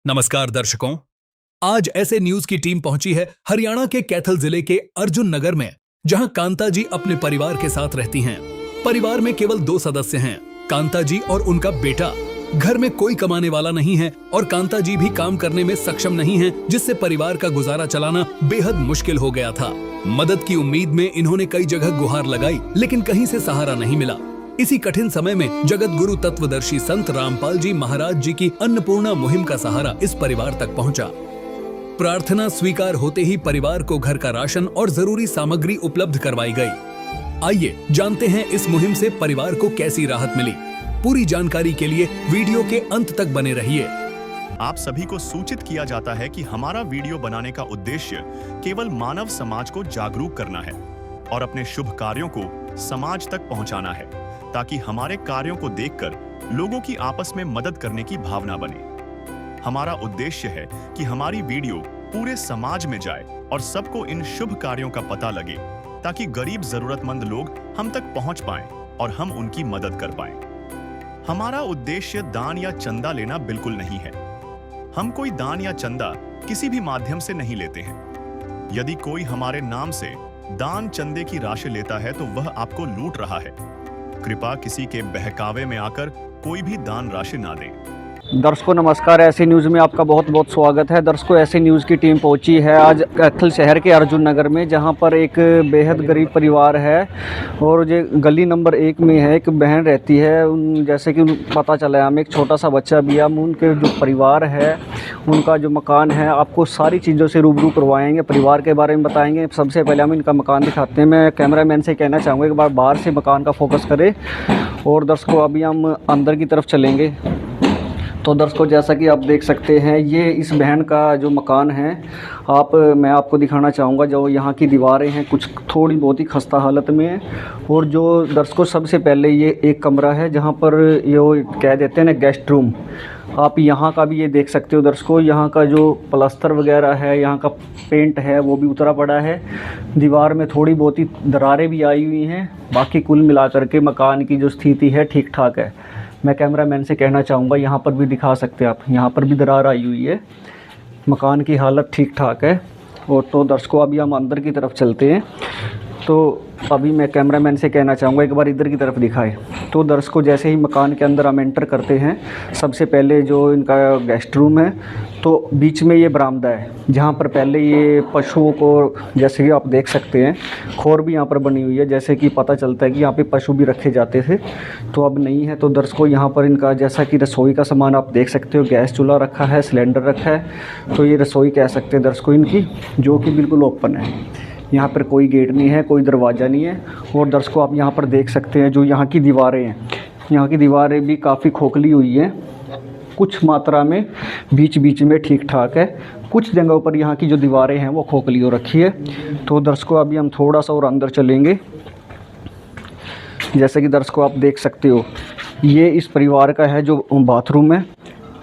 नमस्कार दर्शकों, आज ऐसे न्यूज की टीम पहुंची है हरियाणा के कैथल जिले के अर्जुन नगर में, जहां कांता जी अपने परिवार के साथ रहती हैं। परिवार में केवल 2 सदस्य हैं, कांता जी और उनका बेटा। घर में कोई कमाने वाला नहीं है और कांता जी भी काम करने में सक्षम नहीं है, जिससे परिवार का गुजारा चलाना बेहद मुश्किल हो गया था। मदद की उम्मीद में इन्होंने कई जगह गुहार लगाई, लेकिन कहीं से सहारा नहीं मिला। इसी कठिन समय में जगत गुरु तत्वदर्शी संत रामपाल जी महाराज जी की अन्नपूर्णा मुहिम का सहारा इस परिवार तक पहुंचा। प्रार्थना स्वीकार होते ही परिवार को घर का राशन और जरूरी सामग्री उपलब्ध करवाई गई। आइए जानते हैं इस मुहिम से परिवार को कैसी राहत मिली। पूरी जानकारी के लिए वीडियो के अंत तक बने रहिए। आप सभी को सूचित किया जाता है कि हमारा वीडियो बनाने का उद्देश्य केवल मानव समाज को जागरूक करना है और अपने शुभ कार्यों को समाज तक पहुंचाना है, ताकि हमारे कार्यों को देखकर लोगों की आपस में मदद करने की भावना बने। हमारा उद्देश्य है कि हमारी वीडियो पूरे समाज में जाए और सबको इन शुभ कार्यों का पता लगे, ताकि गरीब जरूरतमंद लोग हम तक पहुंच पाएं और हम उनकी मदद कर पाएं। हमारा उद्देश्य दान या चंदा लेना बिल्कुल नहीं है। हम कोई दान या चंदा किसी भी माध्यम से नहीं लेते हैं। यदि कोई हमारे नाम से दान चंदे की राशि लेता है तो वह आपको लूट रहा है। कृपया किसी के बहकावे में आकर कोई भी दान राशि ना दें। दर्शकों नमस्कार, ऐसी न्यूज़ में आपका बहुत बहुत स्वागत है। दर्शकों ऐसी न्यूज़ की टीम पहुंची है आज कैथल शहर के अर्जुन नगर में, जहां पर एक बेहद गरीब परिवार है और ये गली नंबर 1 में है। एक बहन रहती है, जैसे कि पता चला है हमें, एक छोटा सा बच्चा भी है। हम उनके जो परिवार है, उनका जो मकान है, आपको सारी चीज़ों से रूबरू करवाएंगे, परिवार के बारे में बताएंगे। सबसे पहले हम इनका मकान दिखाते हैं। मैं कैमरामैन से कहना चाहूँगा एक बार बाहर से मकान का फोकस करें। और दर्शकों अभी हम अंदर की तरफ चलेंगे। तो दर्शकों जैसा कि आप देख सकते हैं, ये इस बहन का जो मकान है, मैं आपको दिखाना चाहूँगा। जो यहाँ की दीवारें हैं कुछ थोड़ी बहुत ही खस्ता हालत में है। और जो दर्शकों सबसे पहले ये एक कमरा है जहाँ पर ये कह देते हैं ना गेस्ट रूम, आप यहाँ का भी ये देख सकते हो। दर्शकों यहाँ का जो प्लास्टर वगैरह है, यहाँ का पेंट है, वो भी उतरा पड़ा है। दीवार में थोड़ी बहुत ही दरारें भी आई हुई हैं। बाकी कुल मिलाकर के मकान की जो स्थिति है ठीक ठाक है। मैं कैमरामैन से कहना चाहूँगा यहाँ पर भी दिखा सकते हैं आप, यहाँ पर भी दरार आई हुई है। मकान की हालत ठीक ठाक है। और तो दर्शकों अभी हम अंदर की तरफ चलते हैं। तो अभी मैं कैमरामैन से कहना चाहूँगा एक बार इधर की तरफ दिखाएं। तो दर्शकों जैसे ही मकान के अंदर हम एंटर करते हैं, सबसे पहले जो इनका गेस्ट रूम है, तो बीच में ये बरामदा है जहाँ पर पहले ये पशुओं को, जैसे कि आप देख सकते हैं, खोर भी यहाँ पर बनी हुई है। जैसे कि पता चलता है कि यहाँ पे पशु भी रखे जाते थे, तो अब नहीं है। तो दर्शकों यहाँ पर इनका जैसा कि रसोई का सामान आप देख सकते हो, गैस चूल्हा रखा है, सिलेंडर रखा है। तो ये रसोई कह सकते हैं दर्शकों इनकी, जो कि बिल्कुल ओपन है। यहाँ पर कोई गेट नहीं है, कोई दरवाज़ा नहीं है। और दर्शकों आप यहाँ पर देख सकते हैं जो यहाँ की दीवारें हैं, यहाँ की दीवारें भी काफ़ी खोखली हुई हैं। कुछ मात्रा में बीच बीच में ठीक ठाक है, कुछ जगहों पर यहाँ की जो दीवारें हैं वो खोखली हो रखी है। तो दर्शकों अभी हम थोड़ा सा और अंदर चलेंगे। जैसे कि दर्शकों आप देख सकते हो, ये इस परिवार का है जो बाथरूम है।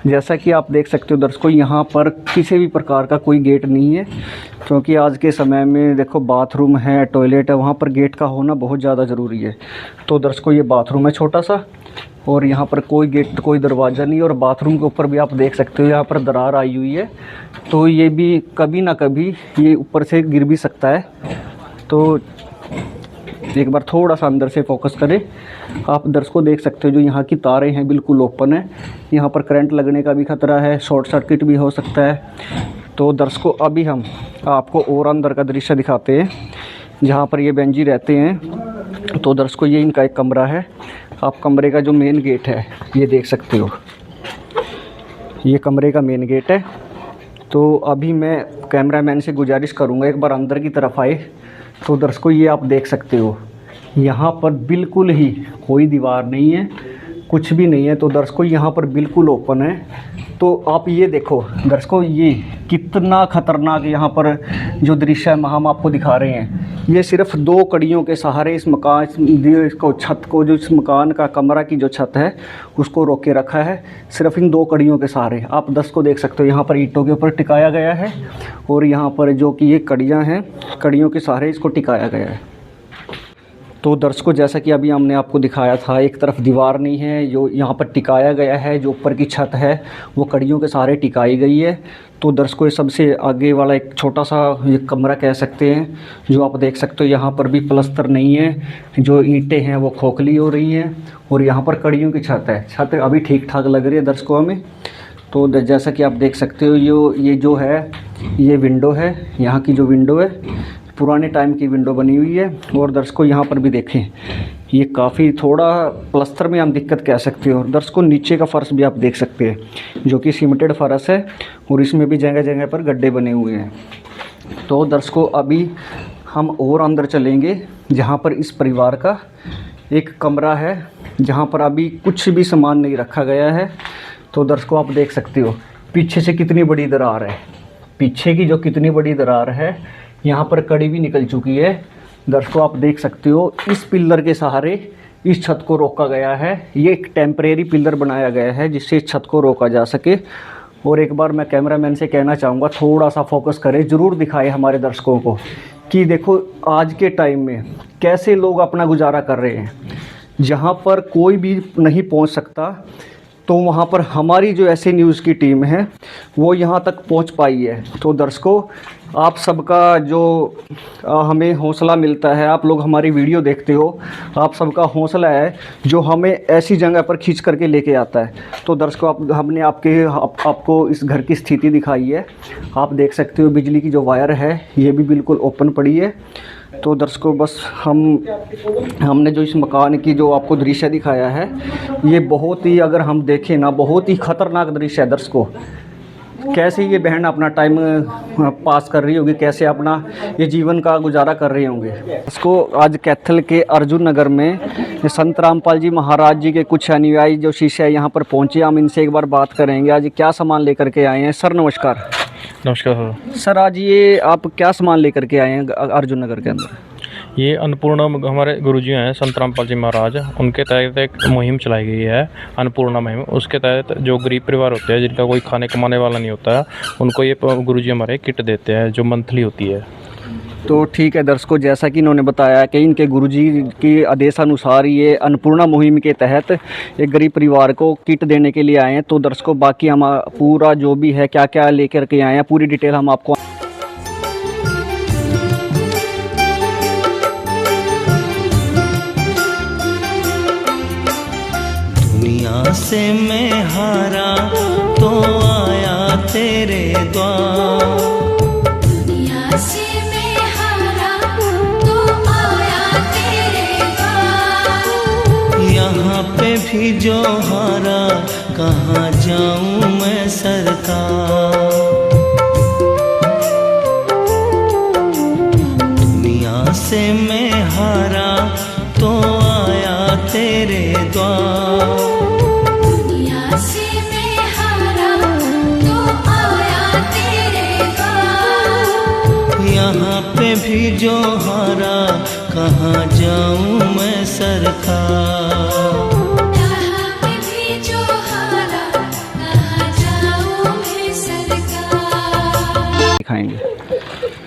जैसा कि आप देख सकते हो दर्शकों, यहाँ पर किसी भी प्रकार का कोई गेट नहीं है, क्योंकि आज के समय में देखो बाथरूम है, टॉयलेट है, वहाँ पर गेट का होना बहुत ज़्यादा ज़रूरी है। तो दर्शकों ये बाथरूम है छोटा सा, और यहाँ पर कोई गेट, कोई दरवाज़ा नहीं। और बाथरूम के ऊपर भी आप देख सकते हो यहाँ पर दरार आई हुई है। तो ये भी कभी ना कभी ये ऊपर से गिर भी सकता है। तो एक बार थोड़ा सा अंदर से फोकस करें। आप दर्शकों देख सकते हो जो यहाँ की तारें हैं बिल्कुल ओपन है। यहाँ पर करंट लगने का भी खतरा है, शॉर्ट सर्किट भी हो सकता है। तो दर्शकों अभी हम आपको और अंदर का दृश्य दिखाते हैं जहाँ पर ये बहन जी रहते हैं। तो दर्शकों ये इनका एक कमरा है। आप कमरे का जो मेन गेट है ये देख सकते हो, ये कमरे का मेन गेट है। तो अभी मैं कैमरामैन से गुजारिश करूँगा एक बार अंदर की तरफ आए। तो दर्शकों ये आप देख सकते हो, यहाँ पर बिल्कुल ही कोई दीवार नहीं है, कुछ भी नहीं है। तो दर्शकों यहाँ पर बिल्कुल ओपन है। तो आप ये देखो दर्शकों, ये कितना ख़तरनाक यहाँ पर जो दृश्य है हम आपको दिखा रहे हैं। ये सिर्फ 2 कड़ियों के सहारे इस मकान को, छत को, जो इस मकान का कमरा की जो छत है उसको रोके रखा है, सिर्फ इन 2 कड़ियों के सहारे। आप दर्शकों देख सकते हो यहाँ पर ईंटों के ऊपर टिकाया गया है, और यहाँ पर जो कि ये कड़ियाँ हैं, कड़ियों के सहारे इसको टिकाया गया है। तो दर्शकों, जैसा कि अभी हमने आपको दिखाया था, एक तरफ दीवार नहीं है, जो यहाँ पर टिकाया गया है, जो ऊपर की छत है वो कड़ियों के सहारे टिकाई गई है। तो दर्शकों, ये सबसे आगे वाला एक छोटा सा ये कमरा कह सकते हैं, जो आप देख सकते हो यहाँ पर भी प्लस्तर नहीं है, जो ईंटें हैं वो खोखली हो रही हैं और यहाँ पर कड़ियों की छत है। छत अभी ठीक ठाक लग रही है दर्शकों हमें। तो जैसा कि आप देख सकते हो, ये जो है ये विंडो है, यहाँ की जो विंडो है पुराने टाइम की विंडो बनी हुई है। और दर्शकों, यहाँ पर भी देखें, ये काफ़ी थोड़ा प्लस्तर में हम दिक्कत कह सकते हो। और दर्शकों, नीचे का फ़र्श भी आप देख सकते हैं, जो कि सीमेंटेड फ़र्श है और इसमें भी जगह जगह पर गड्ढे बने हुए हैं। तो दर्शकों, अभी हम और अंदर चलेंगे, जहाँ पर इस परिवार का एक कमरा है, जहाँ पर अभी कुछ भी सामान नहीं रखा गया है। तो दर्शकों, आप देख सकते हो पीछे से कितनी बड़ी दरार है, पीछे की जो कितनी बड़ी दरार है, यहाँ पर कड़ी भी निकल चुकी है। दर्शकों, आप देख सकते हो इस पिलर के सहारे इस छत को रोका गया है। ये एक टेम्परेरी पिलर बनाया गया है जिससे इस छत को रोका जा सके। और एक बार मैं कैमरामैन से कहना चाहूँगा, थोड़ा सा फोकस करें, ज़रूर दिखाएं हमारे दर्शकों को कि देखो आज के टाइम में कैसे लोग अपना गुजारा कर रहे हैं। जहाँ पर कोई भी नहीं पहुँच सकता, तो वहाँ पर हमारी जो ऐसे न्यूज़ की टीम है वो यहाँ तक पहुँच पाई है। तो दर्शकों, आप सबका जो हमें हौसला मिलता है, आप लोग हमारी वीडियो देखते हो, आप सबका हौसला है जो हमें ऐसी जगह पर खींच करके लेके आता है। तो दर्शकों, हमने आपको इस घर की स्थिति दिखाई है। आप देख सकते हो बिजली की जो वायर है ये भी बिल्कुल ओपन पड़ी है। तो दर्शकों, बस हमने जो इस मकान की जो आपको दृश्य दिखाया है, ये बहुत ही, अगर हम देखें ना, बहुत ही ख़तरनाक दृश्य है। दर्शकों, कैसे ये बहन अपना टाइम पास कर रही होगी, कैसे अपना ये जीवन का गुजारा कर रहे होंगे। इसको आज कैथल के अर्जुन नगर में संत रामपाल जी महाराज जी के कुछ अनुयायी जो शिष्य यहाँ पर पहुँचे, हम इनसे एक बार बात करेंगे। आज क्या सामान लेकर के आए हैं? सर नमस्कार। नमस्कार सर, आज ये आप क्या सामान लेकर के आए हैं अर्जुन नगर के अंदर? ये अन्नपूर्णा हमारे गुरुजी हैं संत रामपाल जी महाराज, उनके तहत एक मुहिम चलाई गई है, अन्नपूर्णा मुहिम। उसके तहत जो गरीब परिवार होते हैं, जिनका कोई खाने कमाने वाला नहीं होता है, उनको ये गुरुजी हमारे किट देते हैं जो मंथली होती है। तो ठीक है दर्शकों, जैसा कि इन्होंने बताया कि इनके गुरुजी के आदेशानुसार ये अन्नपूर्णा मुहिम के तहत एक गरीब परिवार को किट देने के लिए आए हैं। तो दर्शकों, बाकी हम पूरा जो भी है, क्या क्या लेकर के आए हैं, पूरी डिटेल हम आपको दुनिया से मैं हारा तो आया तेरे द्वार, दुनिया से मैं हारा तो आया तेरे द्वार। यहाँ पे भी जो हारा कहाँ जाऊँ मैं सरकार। दुनिया से मैं हारा तो आया तेरे द्वार, दुनिया से मैं हारा तो आया तेरे द्वार। यहाँ पे भी जो हारा कहाँ जाऊँ मैं सरकार। यहाँ पे भी जो हारा कहाँ जाऊँ मैं सरकार। दिखाएंगे।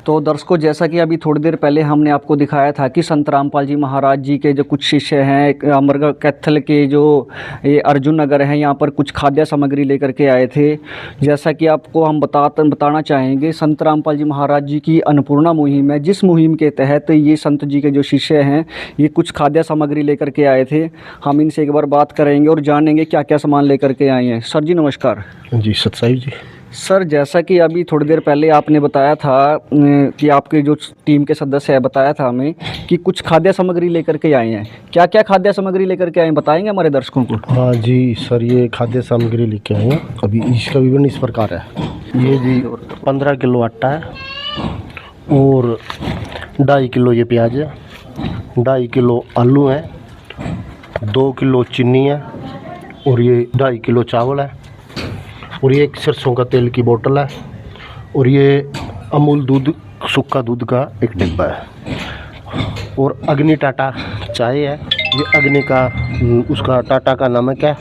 तो दर्शकों, जैसा कि अभी थोड़ी देर पहले हमने आपको दिखाया था कि संत रामपाल जी महाराज जी के जो कुछ शिष्य हैं, अमरगढ़ कैथल के जो ये अर्जुन नगर हैं, यहाँ पर कुछ खाद्य सामग्री लेकर के आए थे। जैसा कि आपको हम बताना चाहेंगे, संत रामपाल जी महाराज जी की अन्नपूर्णा मुहिम है, जिस मुहिम के तहत ये संत जी के जो शिष्य हैं ये कुछ खाद्य सामग्री लेकर के आए थे। हम इनसे एक बार बात करेंगे और जानेंगे क्या क्या सामान लेकर के आए हैं। सर जी नमस्कार। जी सतसाहिब जी। सर, जैसा कि अभी थोड़ी देर पहले आपने बताया था कि आपके जो टीम के सदस्य है, बताया था हमें कि कुछ खाद्य सामग्री लेकर के आए हैं। क्या क्या खाद्य सामग्री लेकर के आए हैं, बताएंगे हमारे दर्शकों को? हाँ जी सर, ये खाद्य सामग्री लेके आए हैं। अभी इसका विवरण इस प्रकार है। ये जी 15 किलो आटा है और 2.5 किलो ये प्याज है, 2.5 किलो आलू है, 2 किलो चीनी है और ये 2.5 किलो चावल है और ये एक सरसों का तेल की बोतल है और ये अमूल दूध, सूखा दूध का एक डिब्बा है और अग्नि टाटा चाय है। ये अग्नि का उसका टाटा का नमक है।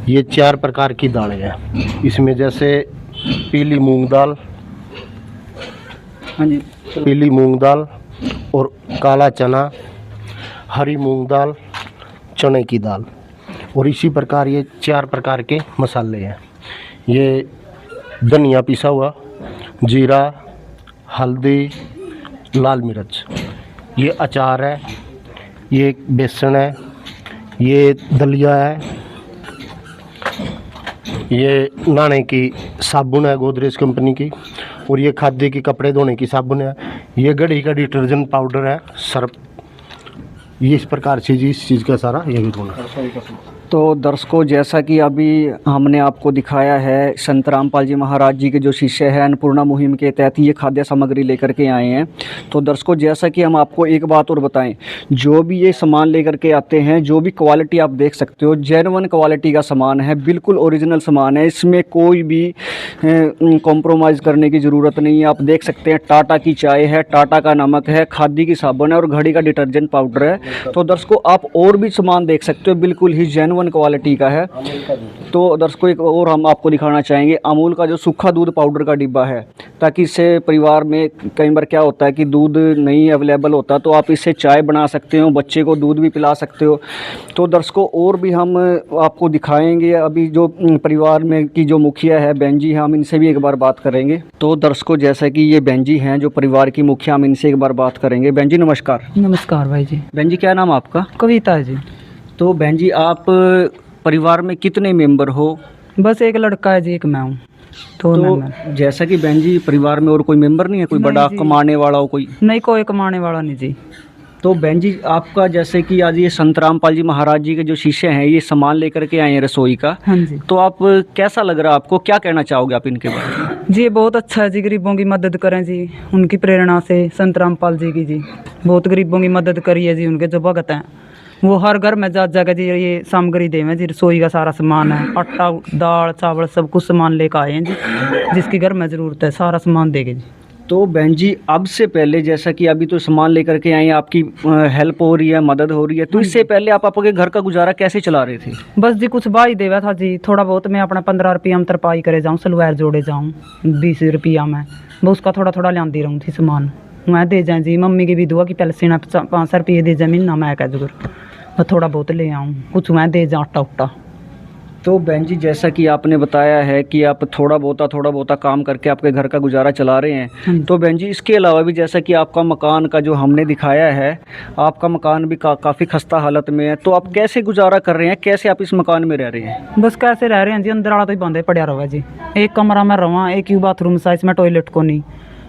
ये 4 प्रकार की दालें हैं इसमें, जैसे पीली मूंग दाल, हाँ जी, पीली मूंग दाल और काला चना, हरी मूंग दाल, चने की दाल, और इसी प्रकार ये 4 प्रकार के मसाले हैं। ये धनिया पिसा हुआ, जीरा, हल्दी, लाल मिर्च, ये अचार है, ये बेसन है, ये दलिया है, ये नहाने की साबुन है गोदरेज कंपनी की, और ये खाद्य की कपड़े धोने की साबुन है, ये घड़ी का डिटर्जेंट पाउडर है, सर्फ, ये इस प्रकार से जी इस चीज़ का सारा ये भी धोना। तो दर्शकों, जैसा कि अभी हमने आपको दिखाया है, संत रामपाल जी महाराज जी के जो शिष्य हैं अन्नपूर्णा मुहिम के तहत ये खाद्य सामग्री लेकर के आए हैं। तो दर्शकों, जैसा कि हम आपको एक बात और बताएं, जो भी ये सामान लेकर के आते हैं, जो भी क्वालिटी आप देख सकते हो, जेन्युइन क्वालिटी का सामान है, बिल्कुल ओरिजिनल सामान है, इसमें कोई भी कॉम्प्रोमाइज़ करने की ज़रूरत नहीं है। आप देख सकते हैं टाटा की चाय है, टाटा का नमक है, खादी की साबुन है और घड़ी का डिटर्जेंट पाउडर है। तो दर्शकों, आप और भी सामान देख सकते हो, बिल्कुल ही जेन्युइन क्वालिटी का है। तो दर्शकों, एक और हम आपको दिखाना चाहेंगे, अमूल का जो सूखा दूध पाउडर का डिब्बा है, ताकि इससे परिवार में कई बार क्या होता है कि दूध नहीं अवेलेबल होता, तो आप इससे चाय बना सकते हो, बच्चे को दूध भी पिला सकते हो। तो दर्शकों, और भी हम आपको दिखाएंगे। अभी जो परिवार में की जो मुखिया है बहन जी, हम इनसे भी एक बार बात करेंगे। तो दर्शकों, जैसा कि ये बहन जी हैं जो परिवार की मुखिया, हम इनसे एक बार बात करेंगे। बहन जी नमस्कार। नमस्कार भाई जी। बहन जी, क्या नाम आपका? कविता जी। तो बहन जी, आप परिवार में कितने मेंबर हो? बस एक लड़का है जी, एक मैं हूँ। तो जैसा कि बहन जी, परिवार में और कोई मेंबर नहीं है, कोई नहीं बड़ा जी। कमाने वाला हो कोई? नहीं, कोई कमाने वाला नहीं जी। तो बहन जी, आपका जैसे कि आज ये संत रामपाल जी महाराज जी के जो शिष्य हैं, ये सामान लेकर के आए हैं रसोई का, हाँ जी। तो आप कैसा लग रहा है आपको? क्या कहना चाहोगे आप इनके बारे में? जी, ये बहुत अच्छा है जी, गरीबों की मदद करें जी, उनकी प्रेरणा से संत रामपाल जी की जी, बहुत गरीबों की मदद करी है जी। उनके जो भगत हैं वो हर घर में जा जाकर जी ये सामग्री देवें जी, रसोई का सारा सामान है, आटा, दाल, चावल, सब कुछ सामान लेकर आए हैं जी, जिसकी घर में ज़रूरत है सारा सामान देंगे जी। तो बहन जी, अब से पहले, जैसा कि अभी तो सामान लेकर के आए हैं, आपकी हेल्प हो रही है, मदद हो रही है, तो इससे पहले आप आपके घर का गुजारा कैसे चला रहे थे? बस जी कुछ भाई देवा था जी, थोड़ा बहुत मैं अपना 15 रुपया में तरपाई करे जाऊँ, सलवार जोड़े जाऊँ, 20 रुपया में मैं उसका थोड़ा थोड़ा लाती रहूँ थी सामान, मैं दे जाए जी। मम्मी की भी दुआ की पैसे ना 500 रुपये दे जाए महीना, मैं कह जुगर मैं थोड़ा बहुत ले आऊँ, कुछ मैं दे जाऊँ आटा उट्टा। तो बहन जी, जैसा कि आपने बताया है कि आप थोड़ा बहुत काम करके आपके घर का गुजारा चला रहे हैं, तो बहन जी, इसके अलावा भी जैसा कि आपका मकान का जो हमने दिखाया है, आपका मकान भी काफ़ी खस्ता हालत में है, तो आप कैसे गुजारा कर रहे हैं? कैसे आप इस मकान में रह रहे हैं? बस कैसे रह रहे हैं जी, अंदर वाला तो ही बंद पड़ा रहा जी। एक कमरा में रहा, एक ही बाथरूम सा, इसमें टॉयलेट को नहीं,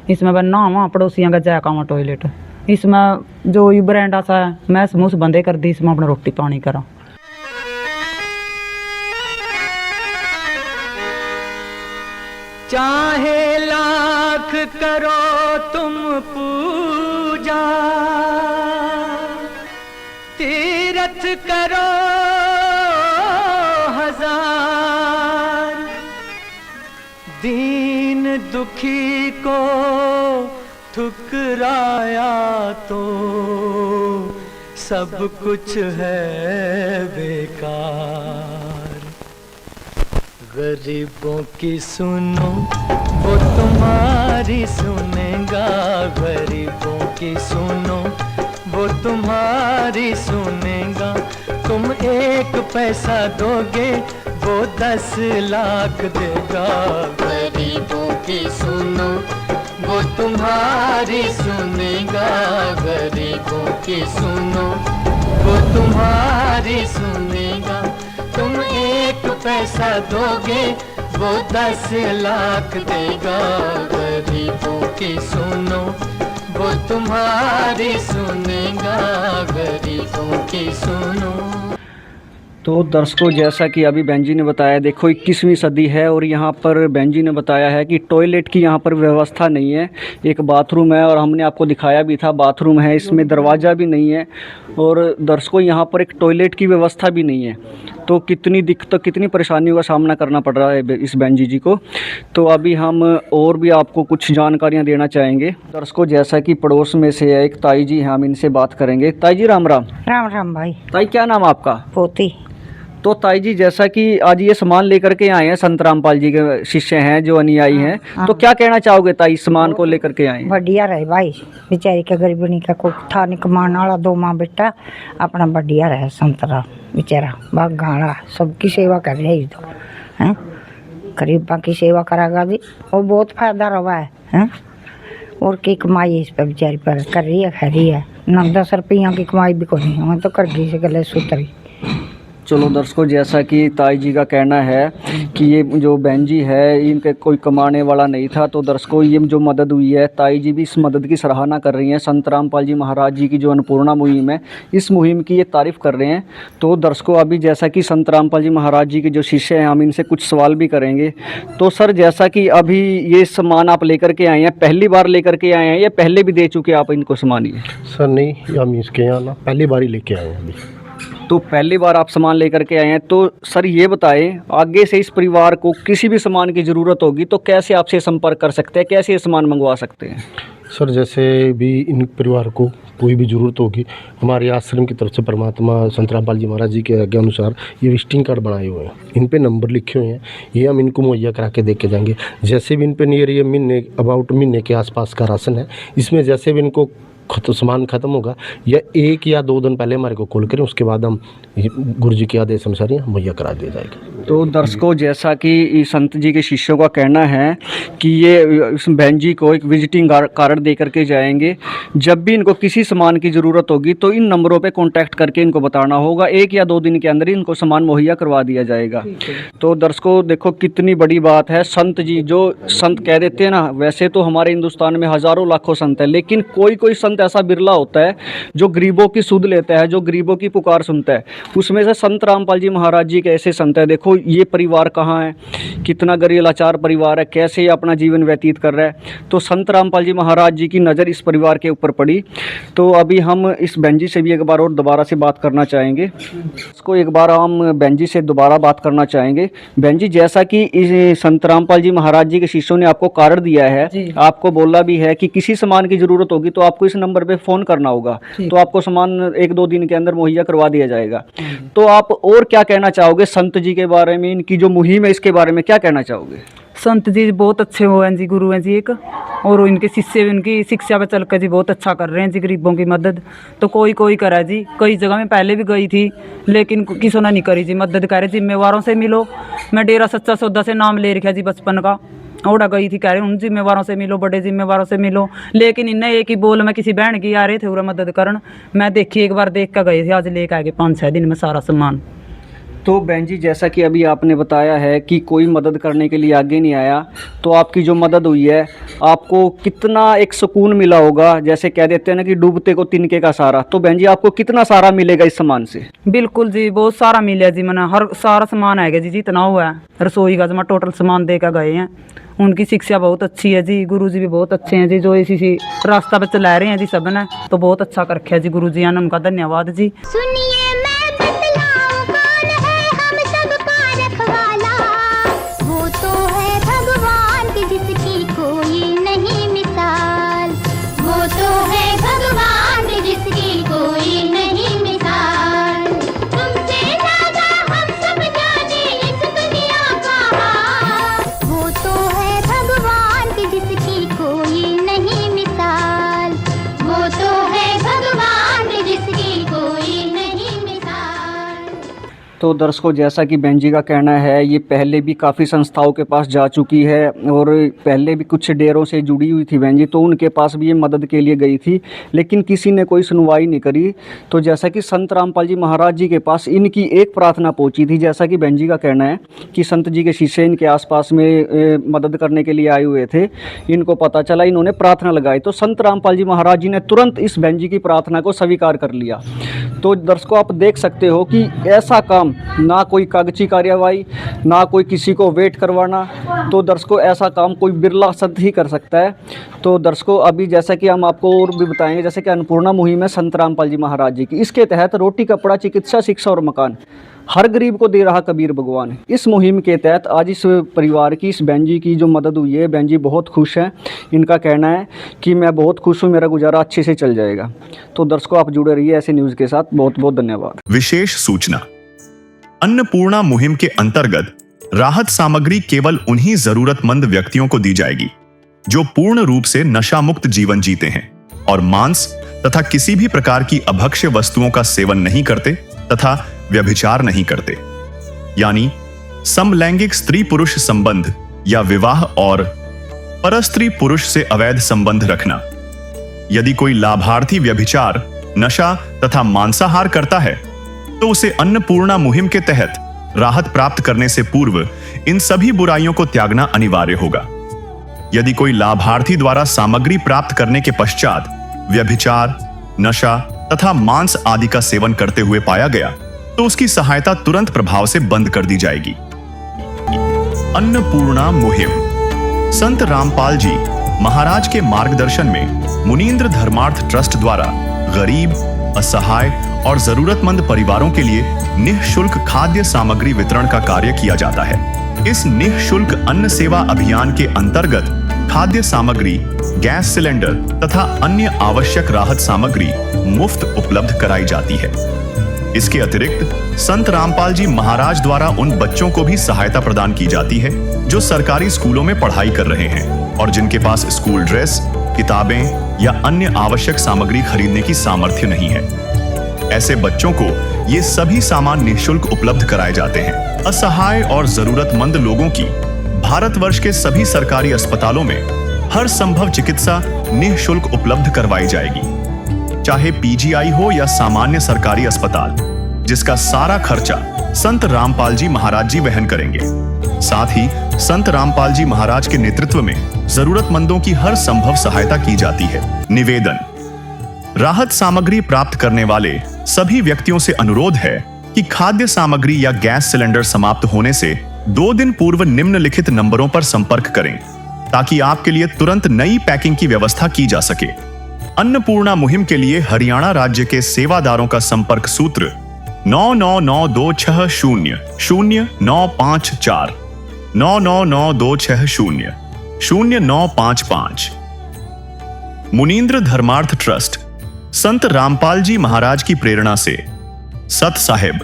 इसमें मैं नहावा, पड़ोसियों का जाया कावा टॉयलेट, इसमें जो ये बरेंडा सा है मैं समूह बंदे कर दी, इसमें अपना रोटी पानी करा। चाहे लाख करो तुम पूजा, तीरथ करो हजार, दीन दुखी को ठुकराया तो सब कुछ है बेकार। गरीबों की सुनो वो तुम्हारी सुनेगा, गरीबों की सुनो वो तुम्हारी सुनेगा। तुम 1 पैसा दोगे वो 10 लाख देगा। गरीबों की सुनो वो तुम्हारी सुनेगा, गरीबों की सुनो वो तुम्हारी सुनेगा। तुम 1 पैसा दोगे वो 10 लाख देगा। गरीबों की सुनो वो तुम्हारी सुनेगा, गरीबों की सुनो। तो दर्शकों, जैसा कि अभी बहन जी ने बताया, देखो 21वीं सदी है और यहाँ पर बहन जी ने बताया है कि टॉयलेट की यहाँ पर व्यवस्था नहीं है। एक बाथरूम है और हमने आपको दिखाया भी था, बाथरूम है, इसमें दरवाज़ा भी नहीं है, और दर्शकों यहाँ पर एक टॉयलेट की व्यवस्था भी नहीं है। तो कितनी दिक्कत, कितनी परेशानियों का सामना करना पड़ रहा है इस बहन जी को। तो अभी हम और भी आपको कुछ जानकारियाँ देना चाहेंगे। दर्शकों, जैसा कि पड़ोस में से एक ताई जी हैं, हम इनसे बात करेंगे। ताई जी राम राम। राम राम भाई। ताई, क्या नाम आपका? पोती। तो ताई जी, जैसा कि आज ये सामान लेकर के आए हैं, संत रामपाल जी के शिष्य हैं जो अनुयायी हैं, तो क्या कहना चाहोगे ताई, इस सामान को लेकर के आए हैं? बढ़िया रहे भाई, बेचारी के गरीबनी का कोई था नहीं कमाने वाला, 2 माँ बेटा अपना बढ़िया रहे संतरा बेचारा बाग गाड़ा सबकी सेवा कर रही तो हैं, गरीबा की सेवा करागा जी और बहुत फायदा रहा है। और की कमाई इस पर बेचारी पर कर रही है, खा रही है, 9-10 रुपया की कमाई भी कोई नहीं, हमें तो कर गई से गले सुतरी। चलो दर्शकों, जैसा कि ताई जी का कहना है कि ये जो बहन जी है इनके कोई कमाने वाला नहीं था, तो दर्शकों ये जो मदद हुई है, ताई जी भी इस मदद की सराहना कर रही हैं। संत रामपाल जी महाराज जी की जो अन्नपूर्णा मुहिम है, इस मुहिम की ये तारीफ़ कर रहे हैं। तो दर्शकों, अभी जैसा कि संत रामपाल जी महाराज जी के जो शिष्य हैं, हम इनसे कुछ सवाल भी करेंगे। तो सर, जैसा कि अभी ये सामान आप लेकर के आए हैं, पहली बार लेकर के आए हैं या पहले भी दे चुके आप इनको सामान? ये सर नहीं, हम इसके यहाँ ना पहली बार ही लेके आए हैं अभी। तो पहली बार आप सामान लेकर के आए हैं, तो सर ये बताएं, आगे से इस परिवार को किसी भी सामान की ज़रूरत होगी तो कैसे आपसे संपर्क कर सकते हैं, कैसे ये सामान मंगवा सकते हैं? सर जैसे भी इन परिवार को कोई भी ज़रूरत होगी, हमारे आश्रम की तरफ से परमात्मा संत रामपाल जी महाराज जी के आज्ञा अनुसार ये विजिटिंग कार्ड बनाए हुए हैं, इन पे नंबर लिखे हुए हैं, ये हम इनको मुहैया करा के दे के जाएंगे। जैसे भी इन पे नियर ये महीने के आसपास का राशन है, इसमें जैसे भी इनको सामान ख़त्म होगा या 1 या 2 दिन पहले हमारे को कॉल करें, उसके बाद हम गुरु जी के आदेश अनुसार मुहैया करा दिया जाएगा। तो दर्शकों, जैसा कि संत जी के शिष्यों का कहना है कि ये इस बहन जी को एक विजिटिंग कार्ड दे करके जाएंगे, जब भी इनको किसी सामान की ज़रूरत होगी तो इन नंबरों पे कांटेक्ट करके इनको बताना होगा, 1 या 2 दिन के अंदर ही इनको सामान मुहैया करवा दिया जाएगा। तो दर्शकों देखो कितनी बड़ी बात है। संत जी, जो संत कह देते हैं ना, वैसे तो हमारे हिंदुस्तान में हज़ारों लाखों संत है, लेकिन कोई कोई संत ऐसा बिरला होता है जो गरीबों की सुध लेता है, जो गरीबों की पुकार सुनता है। उसमें से संत रामपाल जी महाराज जी के ऐसे संत है। देखो ये परिवार कहाँ है, कितना गरीब लाचार परिवार है, कैसे ये अपना जीवन व्यतीत कर रहा है। तो संत रामपाल जी महाराज जी की नज़र इस परिवार के ऊपर पड़ी। तो अभी हम इस बहन जी से भी एक बार और दोबारा से बात करना चाहेंगे। इसको एक बार हम बहन जी से दोबारा बात करना चाहेंगे। बहन जी, जैसा कि इस संत रामपाल जी महाराज जी के शिष्यों ने आपको कार्ड दिया है, आपको बोला भी है कि किसी सामान की ज़रूरत होगी तो आपको इस नंबर पे फ़ोन करना होगा, तो आपको सामान 1-2 दिन के अंदर मुहैया करवा दिया जाएगा। तो आप और क्या कहना चाहोगे संत जी के बारे में, इनकी जो मुहिम है इसके बारे में क्या कहना चाहोगे? संत जी बहुत अच्छे हो हैं जी, गुरु हैं जी एक, और इनके शिष्य भी उनकी शिक्षा पर चल कर जी बहुत अच्छा कर रहे हैं जी गरीबों की मदद। तो कोई करा जी, कई जगह में पहले भी गई थी लेकिन किसी ने नहीं करी जी मदद। करे जिम्मेवारों से मिलो, मैं डेरा सच्चा सौदा से नाम ले रखा जी बचपन का, ओड़ा गई थी, कह रहे उन जिम्मेवारों से मिलो, बड़े जिम्मेवारों से मिलो, लेकिन इन्हें एक ही बोल, मैं किसी बहन की आ रहे थे पूरा मदद करन, मैं देखी एक बार देख कर गए थे, आज लेकर आ गए 5-6 दिन में सारा सामान। तो बहन जी, जैसा कि अभी आपने बताया है कि कोई मदद करने के लिए आगे नहीं आया, तो आपकी जो मदद हुई है आपको कितना एक सुकून मिला होगा। जैसे कह देते हैं ना कि डूबते को तिनके का सहारा, तो बहन जी आपको कितना सारा मिलेगा इस सामान से? बिल्कुल जी, बहुत सारा मिला जी, मैंने हर सारा सामान आएगा जी, जितना हुआ है रसोई का जमा टोटल सामान दे कर गए हैं। उनकी शिक्षा बहुत अच्छी है जी, गुरुजी भी बहुत अच्छे हैं जी, जो इसी रास्ता पे चला रहे हैं जी सब ने, तो बहुत अच्छा कर रखा है जी गुरुजी ने, उनका धन्यवाद जी। सुनिए मैं बतलाऊं कौन है हम सबका रखवाला, वो तो है भगवान की जिसकी कोई नहीं मिसाल, वो तो है भगवान की जिसकी कोई नहीं मिसाल। तुमसे ज्यादा हम सब जाने इस दुनिया का हाल, वो तो है भगवान की जिसकी कोई नहीं मिसाल, वो तो है भगवान की जिसकी कोई नहीं मिसाल। तो दर्शकों, जैसा कि बहन जी का कहना है, ये पहले भी काफ़ी संस्थाओं के पास जा चुकी है और पहले भी कुछ डेरों से जुड़ी हुई थी बहन जी, तो उनके पास भी ये मदद के लिए गई थी, लेकिन किसी ने कोई सुनवाई नहीं करी। तो जैसा कि संत रामपाल जी महाराज जी के पास इनकी एक प्रार्थना पहुंची थी, जैसा कि बहन जी का कहना है कि संत जी के शिष्य इनके आसपास में मदद करने के लिए आए हुए थे, इनको पता चला, इन्होंने प्रार्थना लगाई, तो संत रामपाल जी महाराज जी ने तुरंत इस बहन जी की प्रार्थना को स्वीकार कर लिया। तो दर्शकों, आप देख सकते हो कि ऐसा काम, ना कोई कागजी कार्यवाही, ना कोई किसी को वेट करवाना, तो दर्शकों ऐसा काम कोई बिरला संत ही कर सकता है। तो दर्शकों, अभी जैसा कि हम आपको और भी बताएंगे, जैसे कि अन्नपूर्णा मुहिम है संत रामपाल जी महाराज जी की, इसके तहत रोटी कपड़ा चिकित्सा शिक्षा और मकान हर गरीब को दे रहा कबीर भगवान। इस मुहिम के तहत आज इस परिवार की, इस बहन जी की जो मदद हुई है, बहन जी बहुत खुश हैं। इनका कहना है कि मैं बहुत खुश हूँ, मेरा गुजारा अच्छे से चल जाएगा। तो दर्शकों, आप जुड़े रहिए ऐसे न्यूज़ के साथ। बहुत बहुत धन्यवाद। विशेष सूचना, अन्नपूर्णा मुहिम के अंतर्गत राहत सामग्री केवल उन्हीं जरूरतमंद व्यक्तियों को दी जाएगी जो पूर्ण रूप से नशा मुक्त जीवन जीते हैं और मांस तथा किसी भी प्रकार की अभक्ष्य वस्तुओं का सेवन नहीं करते तथा व्यभिचार नहीं करते, यानी समलैंगिक स्त्री पुरुष संबंध या विवाह और परस्त्री पुरुष से अवैध संबंध रखना। यदि कोई लाभार्थी व्यभिचार, नशा तथा मांसाहार करता है तो उसे अन्नपूर्णा मुहिम के तहत राहत प्राप्त करने से पूर्व इन सभी बुराइयों को त्यागना अनिवार्य होगा। यदि कोई लाभार्थी द्वारा सामग्री प्राप्त करने के पश्चात व्यभिचार, नशा तथा मांस आदि का सेवन करते हुए पाया गया तो उसकी सहायता तुरंत प्रभाव से बंद कर दी जाएगी। अन्नपूर्णा मुहिम। संत रामपाल जी महाराज के मार्गदर्शन में मुनींद्र धर्मार्थ ट्रस्ट द्वारा गरीब, असहाय और जरूरतमंद परिवारों के लिए निःशुल्क खाद्य सामग्री वितरण का कार्य किया जाता है। इस निःशुल्क अन्न सेवा अभियान के अंतर्गत खाद्य सामग्री, गैस सिलेंडर तथा अन्य आवश्यक राहत सामग्री मुफ्त उपलब्ध कराई जाती है। इसके अतिरिक्त संत रामपाल जी महाराज द्वारा उन बच्चों को भी सहायता प्रदान की जाती है जो सरकारी स्कूलों में पढ़ाई कर रहे हैं और जिनके पास स्कूल ड्रेस, किताबें या अन्य आवश्यक सामग्री खरीदने की सामर्थ्य नहीं है। ऐसे बच्चों को ये सभी सामान निःशुल्क उपलब्ध कराए जाते हैं। असहाय और जरूरतमंद लोगों की भारतवर्ष के सभी सरकारी अस्पतालों में हर संभव चिकित्सा निःशुल्क उपलब्ध करवाई जाएगी, चाहे पीजीआई हो या सामान्य सरकारी अस्पताल, जिसका सारा खर्चा संत रामपाल जी महाराज जी वहन करेंगे। साथ ही संत रामपाल जी महाराज के नेतृत्व में जरूरतमंदों की हर संभव सहायता की जाती है। निवेदन। राहत सामग्री प्राप्त करने वाले सभी व्यक्तियों से अनुरोध है कि खाद्य सामग्री या गैस सिलेंडर समाप्त होने से 2 दिन पूर्व निम्नलिखित नंबरों पर संपर्क करें ताकि आपके लिए तुरंत नई पैकिंग की व्यवस्था की जा सके। अन्नपूर्णा मुहिम के लिए हरियाणा राज्य के सेवादारों का संपर्क सूत्र 9992600954 9992600955। मुनींद्र धर्मार्थ ट्रस्ट संत रामपाल जी महाराज की प्रेरणा से सत साहिब